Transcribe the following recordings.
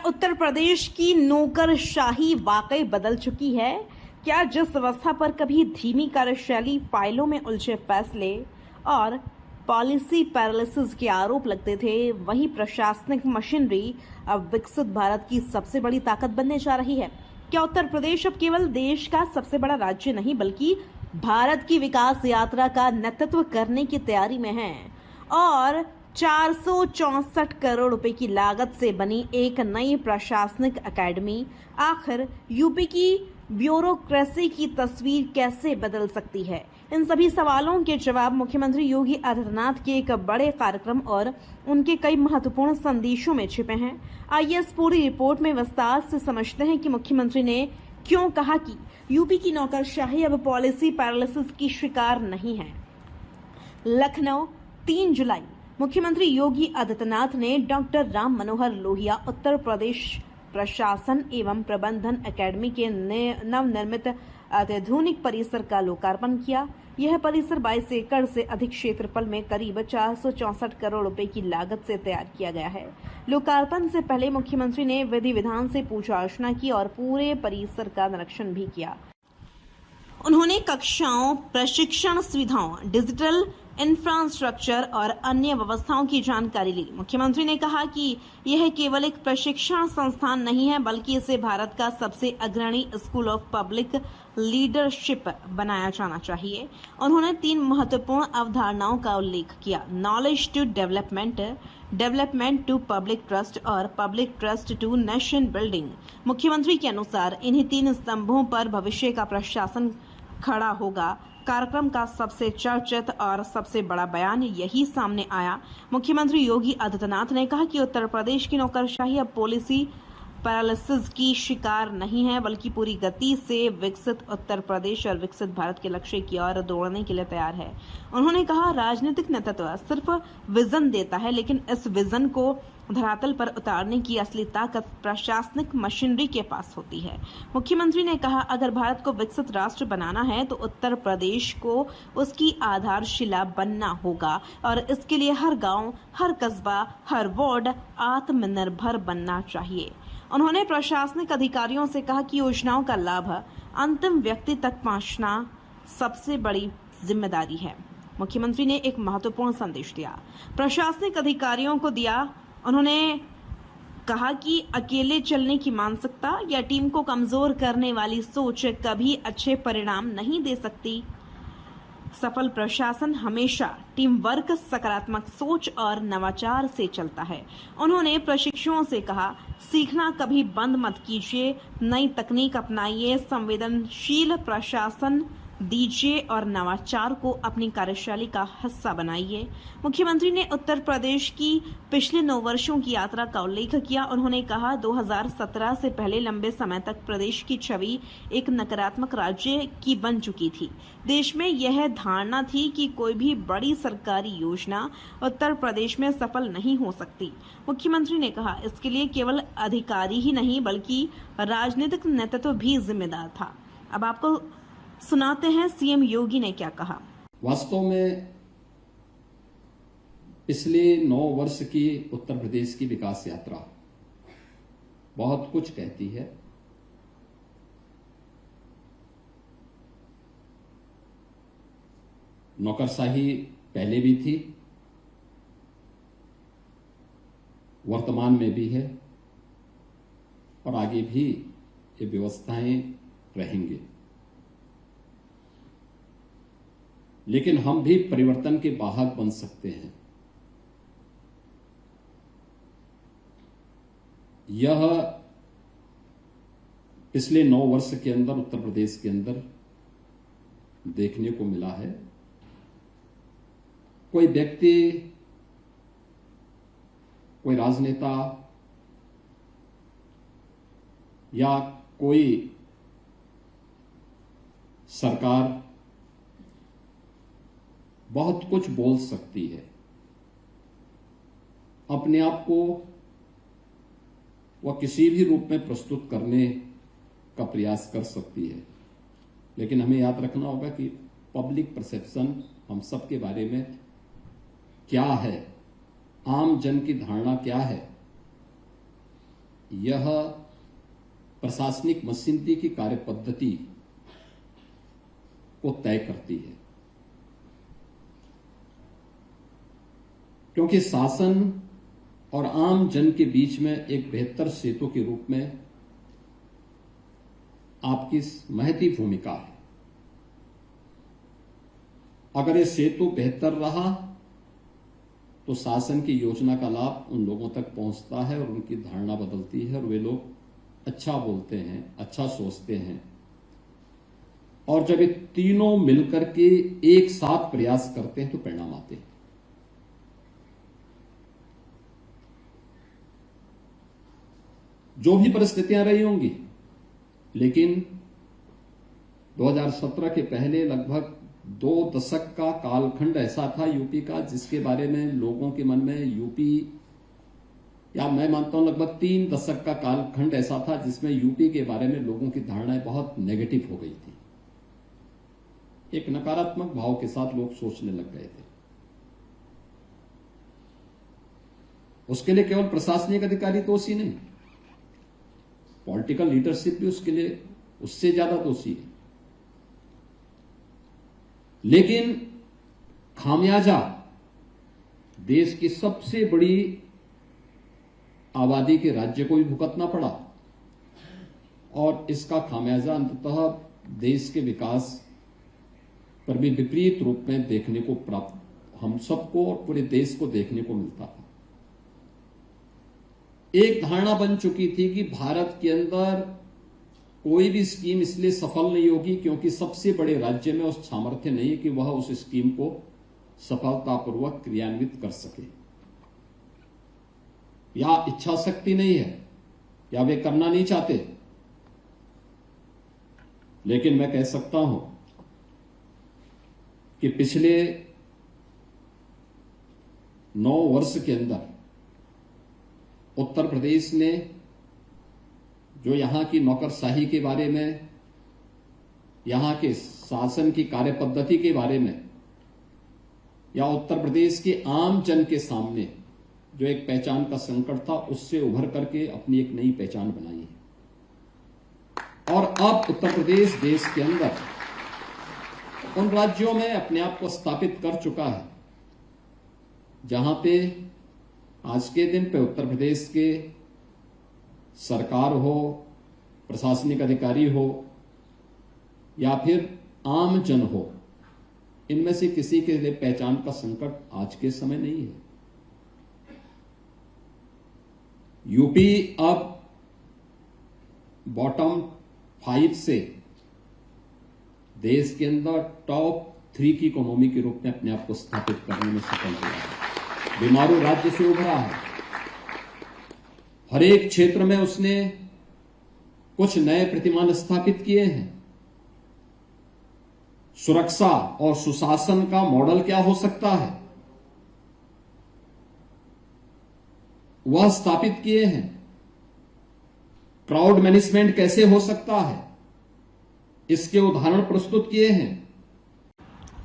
उत्तर प्रदेश की नौकरशाही वाकई बदल चुकी है? क्या जिस अवस्था पर कभी धीमी कार्यशैली, फाइलों में उलझे फैसले और पॉलिसी पैरालिसिस के आरोप लगते थे, वही प्रशासनिक मशीनरी अब विकसित भारत की सबसे बड़ी ताकत बनने जा रही है? क्या उत्तर प्रदेश अब केवल देश का सबसे बड़ा राज्य नहीं बल्कि भारत की विकास यात्रा का नेतृत्व करने की तैयारी में है? और 464 करोड़ रुपए की लागत से बनी एक नई प्रशासनिक एकेडमी आखिर यूपी की ब्यूरोक्रेसी की तस्वीर कैसे बदल सकती है? इन सभी सवालों के जवाब मुख्यमंत्री योगी आदित्यनाथ के एक बड़े कार्यक्रम और उनके कई महत्वपूर्ण संदेशों में छिपे हैं। आइए इस पूरी रिपोर्ट में विस्तार से समझते हैं कि मुख्यमंत्री ने क्यों कहा कि यूपी की नौकरशाही अब पॉलिसी पैरालिसिस की शिकार नहीं है। लखनऊ, 3 जुलाई। मुख्यमंत्री योगी आदित्यनाथ ने डॉक्टर राम मनोहर लोहिया उत्तर प्रदेश प्रशासन एवं प्रबंधन एकेडमी के नवनिर्मित अत्याधुनिक परिसर का लोकार्पण किया। यह परिसर 22 एकड़ से अधिक क्षेत्रफल में करीब 464 करोड़ रुपए की लागत से तैयार किया गया है। लोकार्पण से पहले मुख्यमंत्री ने विधि विधान से पूजा अर्चना की और पूरे परिसर का निरीक्षण भी किया। उन्होंने कक्षाओं, प्रशिक्षण सुविधाओं, डिजिटल इंफ्रास्ट्रक्चर और अन्य व्यवस्थाओं की जानकारी ली। मुख्यमंत्री ने कहा कि यह केवल एक प्रशिक्षण संस्थान नहीं है बल्कि इसे भारत का सबसे अग्रणी स्कूल ऑफ पब्लिक लीडरशिप बनाया जाना चाहिए। उन्होंने 3 महत्वपूर्ण अवधारणाओं का उल्लेख किया: knowledge to development, development to public trust और public trust to nation building. मुख्यमंत्री के अनुसार इन्हीं 3 स्तंभों पर भविष्य का प्रशासन खड़ा होगा। कार्यक्रम का सबसे चर्चित और सबसे बड़ा बयान यही सामने आया। मुख्यमंत्री योगी आदित्यनाथ ने कहा कि उत्तर प्रदेश की नौकरशाही अब पॉलिसी पैरालिसिस की शिकार नहीं है बल्कि पूरी गति से विकसित उत्तर प्रदेश और विकसित भारत के लक्ष्य की ओर दौड़ने के लिए तैयार है। उन्होंने कहा, राजनीतिक नेतृत्व सिर्फ विजन देता है, लेकिन इस विजन को धरातल पर उतारने की असली ताकत प्रशासनिक मशीनरी के पास होती है। मुख्यमंत्री ने कहा, अगर भारत को विकसित राष्ट्र बनाना है तो उत्तर प्रदेश को उसकी आधारशिला बनना होगा और इसके लिए हर गांव, हर कस्बा, हर वार्ड आत्मनिर्भर बनना चाहिए। उन्होंने प्रशासनिक अधिकारियों से कहा कि योजनाओं का लाभ अंतिम व्यक्ति तक पहुंचना सबसे बड़ी जिम्मेदारी है। मुख्यमंत्री ने एक महत्वपूर्ण संदेश दिया, प्रशासनिक अधिकारियों को दिया। उन्होंने कहा कि अकेले चलने की मानसिकता या टीम को कमजोर करने वाली सोच कभी अच्छे परिणाम नहीं दे सकती। सफल प्रशासन हमेशा टीम वर्क, सकारात्मक सोच और नवाचार से चलता है। उन्होंने प्रशिक्षुओं से कहा, सीखना कभी बंद मत कीजिए, नई तकनीक अपनाइए, संवेदनशील प्रशासन दीजिए और नवाचार को अपनी कार्यशैली का हिस्सा बनाइए। मुख्यमंत्री ने उत्तर प्रदेश की पिछले 9 वर्षों की यात्रा का उल्लेख किया। उन्होंने कहा, 2017 से पहले लंबे समय तक प्रदेश की छवि एक नकारात्मक राज्य की बन चुकी थी। देश में यह धारणा थी कि कोई भी बड़ी सरकारी योजना उत्तर प्रदेश में सफल नहीं हो सकती। मुख्यमंत्री ने कहा, इसके लिए केवल अधिकारी ही नहीं बल्कि राजनीतिक नेतृत्व भी जिम्मेदार था। अब आपको सुनाते हैं सीएम योगी ने क्या कहा। वास्तव में पिछले 9 वर्ष की उत्तर प्रदेश की विकास यात्रा बहुत कुछ कहती है। नौकरशाही पहले भी थी, वर्तमान में भी है और आगे भी ये व्यवस्थाएं रहेंगी। लेकिन हम भी परिवर्तन के वाहक बन सकते हैं। यह पिछले 9 वर्ष के अंदर उत्तर प्रदेश के अंदर देखने को मिला है। कोई व्यक्ति, कोई राजनेता या कोई सरकार बहुत कुछ बोल सकती है, अपने आप को वह किसी भी रूप में प्रस्तुत करने का प्रयास कर सकती है, लेकिन हमें याद रखना होगा कि पब्लिक परसेप्शन हम सब के बारे में क्या है, आम जन की धारणा क्या है, यह प्रशासनिक मशीनरी की कार्य पद्धति को तय करती है, क्योंकि शासन और आम जन के बीच में एक बेहतर सेतु के रूप में आपकी महती भूमिका है। अगर ये सेतु बेहतर रहा तो शासन की योजना का लाभ उन लोगों तक पहुंचता है और उनकी धारणा बदलती है और वे लोग अच्छा बोलते हैं, अच्छा सोचते हैं। और जब ये तीनों मिलकर के एक साथ प्रयास करते हैं तो परिणाम आते हैं। जो भी परिस्थितियां रही होंगी, लेकिन 2017 के पहले लगभग 2 दशक का कालखंड ऐसा था यूपी का, जिसके बारे में लोगों के मन में यूपी, या मैं मानता हूं लगभग 3 दशक का कालखंड ऐसा था जिसमें यूपी के बारे में लोगों की धारणाएं बहुत नेगेटिव हो गई थी। एक नकारात्मक भाव के साथ लोग सोचने लग गए थे। उसके लिए केवल प्रशासनिक अधिकारी दोषी नहीं, पॉलिटिकल लीडरशिप भी उसके लिए उससे ज्यादा दोषी है। लेकिन खामियाजा देश की सबसे बड़ी आबादी के राज्य को भी भुगतना पड़ा और इसका खामियाजा अंततः देश के विकास पर भी विपरीत रूप में देखने को प्राप्त हम सबको और पूरे देश को देखने को मिलता था। एक धारणा बन चुकी थी कि भारत के अंदर कोई भी स्कीम इसलिए सफल नहीं होगी क्योंकि सबसे बड़े राज्य में उस सामर्थ्य नहीं है कि वह उस स्कीम को सफलतापूर्वक क्रियान्वित कर सके, या इच्छा शक्ति नहीं है, या वे करना नहीं चाहते। लेकिन मैं कह सकता हूं कि पिछले 9 वर्ष के अंदर उत्तर प्रदेश ने जो यहां की नौकरशाही के बारे में, यहां के शासन की कार्य पद्धति के बारे में, या उत्तर प्रदेश के आम जन के सामने जो एक पहचान का संकट था, उससे उभर करके अपनी एक नई पहचान बनाई है। और अब उत्तर प्रदेश देश के अंदर उन राज्यों में अपने आप को स्थापित कर चुका है जहां पे आज के दिन पे उत्तर प्रदेश के सरकार हो, प्रशासनिक अधिकारी हो, या फिर आम जन हो, इनमें से किसी के लिए पहचान का संकट आज के समय नहीं है। यूपी अब बॉटम 5 से देश के अंदर टॉप 3 की इकोनॉमी के रूप में अपने आप को स्थापित करने में सफल हुआ है। बीमारू राज्य से उभरा है। हर एक क्षेत्र में उसने कुछ नए प्रतिमान स्थापित किए हैं। सुरक्षा और सुशासन का मॉडल क्या हो सकता है, वह स्थापित किए हैं। क्राउड मैनेजमेंट कैसे हो सकता है, इसके उदाहरण प्रस्तुत किए हैं।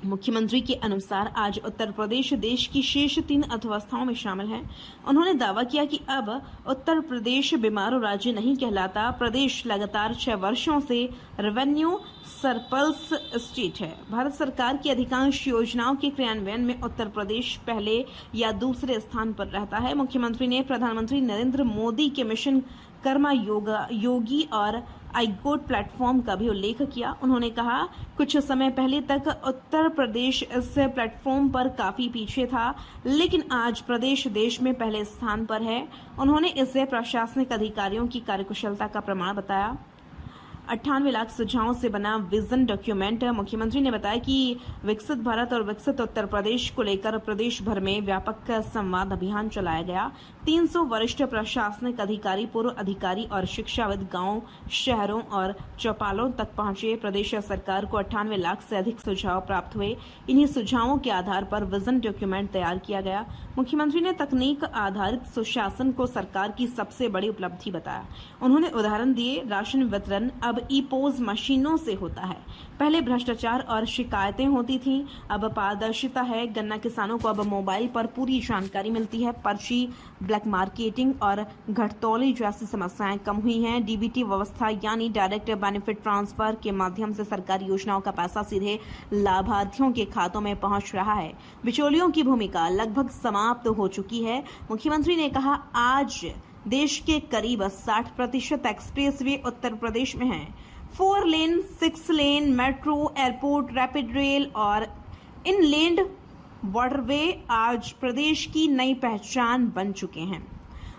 मुख्यमंत्री के अनुसार आज उत्तर प्रदेश देश की शेष 3 अर्थव्यवस्थाओं में शामिल है। उन्होंने दावा किया कि अब उत्तर प्रदेश बीमारू राज्य नहीं कहलाता। प्रदेश लगातार 6 वर्षों से रेवेन्यू सरप्लस स्टेट है। भारत सरकार की अधिकांश योजनाओं के क्रियान्वयन में उत्तर प्रदेश पहले या दूसरे स्थान पर रहता है। मुख्यमंत्री ने प्रधानमंत्री नरेंद्र मोदी के मिशन कर्मा योगी और आईगोट प्लेटफॉर्म का भी उल्लेख किया। उन्होंने कहा, कुछ समय पहले तक उत्तर प्रदेश इस प्लेटफॉर्म पर काफी पीछे था, लेकिन आज प्रदेश देश में पहले स्थान पर है। उन्होंने इसे प्रशासनिक अधिकारियों की कार्यकुशलता का प्रमाण बताया। 98 लाख सुझावों से बना विजन डॉक्यूमेंट। मुख्यमंत्री ने बताया कि विकसित भारत और विकसित उत्तर प्रदेश को लेकर प्रदेश भर में व्यापक संवाद अभियान चलाया गया। 300 वरिष्ठ प्रशासनिक अधिकारी, पूर्व अधिकारी और शिक्षाविद गांव, शहरों और चौपालों तक पहुंचे। प्रदेश सरकार को 98 लाख से अधिक सुझाव प्राप्त हुए। इन्हीं सुझावों के आधार पर विजन डॉक्यूमेंट तैयार किया गया। मुख्यमंत्री ने तकनीक आधारित सुशासन को सरकार की सबसे बड़ी उपलब्धि बताया। उन्होंने उदाहरण दिए, राशन वितरण अब ई-पोज मशीनों से होता है। पहले भ्रष्टाचार और शिकायतें होती थीं, अब पारदर्शिता है। गन्ना किसानों को अब मोबाइल पर पूरी जानकारी मिलती है। पर्ची, ब्लैक मार्केटिंग और घटतौली जैसी समस्याएं कम हुई हैं। डीबीटी व्यवस्था यानी डायरेक्ट बेनिफिट ट्रांसफर के माध्यम से सरकारी योजनाओं का पैसा सीधे लाभार्थियों के खातों में पहुंच रहा है। बिचौलियों की भूमिका लगभग समाप्त हो चुकी है। मुख्यमंत्री ने कहा, आज देश के करीब 60% एक्सप्रेसवे उत्तर प्रदेश में हैं। 4 लेन, 6 लेन, मेट्रो, एयरपोर्ट, रैपिड रेल और इनलैंड वाटरवे आज प्रदेश की नई पहचान बन चुके हैं।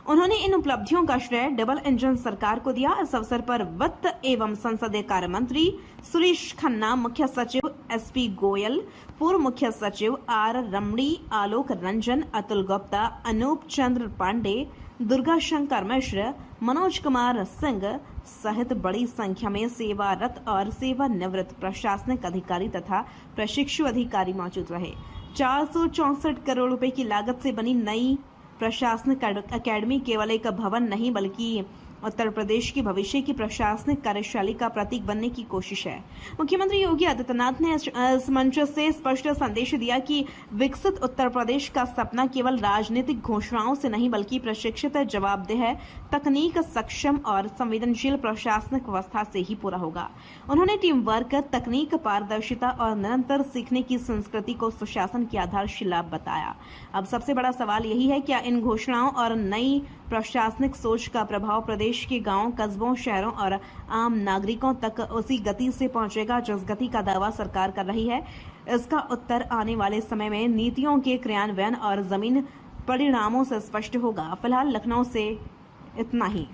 उन्होंने इन उपलब्धियों का श्रेय डबल इंजन सरकार को दिया। इस अवसर पर वित्त एवं संसदीय कार्य मंत्री सुरेश खन्ना, मुख्य सचिव एसपी गोयल, पूर्व मुख्य सचिव आर रमणी, आलोक रंजन, अतुल गुप्ता, अनूप चंद्र पांडे, दुर्गा शंकर मिश्र, मनोज कुमार सिंह सहित बड़ी संख्या में सेवारत और सेवानिवृत्त प्रशासनिक अधिकारी तथा प्रशिक्षु अधिकारी मौजूद रहे। 464 करोड़ रुपए की लागत से बनी नई प्रशासनिक अकेडमी केवल एक भवन नहीं बल्कि उत्तर प्रदेश की भविष्य की प्रशासनिक कार्यशैली का प्रतीक बनने की कोशिश है। मुख्यमंत्री योगी आदित्यनाथ ने इस मंच से स्पष्ट संदेश दिया कि विकसित उत्तर प्रदेश का सपना केवल राजनीतिक घोषणाओं से नहीं बल्कि प्रशिक्षित, जवाबदेह, तकनीक सक्षम और संवेदनशील प्रशासनिक व्यवस्था से ही पूरा होगा। उन्होंने टीम वर्क, तकनीक, पारदर्शिता और निरंतर सीखने की संस्कृति को सुशासन की आधारशिला बताया। अब सबसे बड़ा सवाल यही है, क्या इन घोषणाओं और नई प्रशासनिक सोच का प्रभाव प्रदेश के गांवों, कस्बों, शहरों और आम नागरिकों तक उसी गति से पहुंचेगा जिस गति का दावा सरकार कर रही है? इसका उत्तर आने वाले समय में नीतियों के क्रियान्वयन और जमीन परिणामों से स्पष्ट होगा। फिलहाल लखनऊ से इतना ही।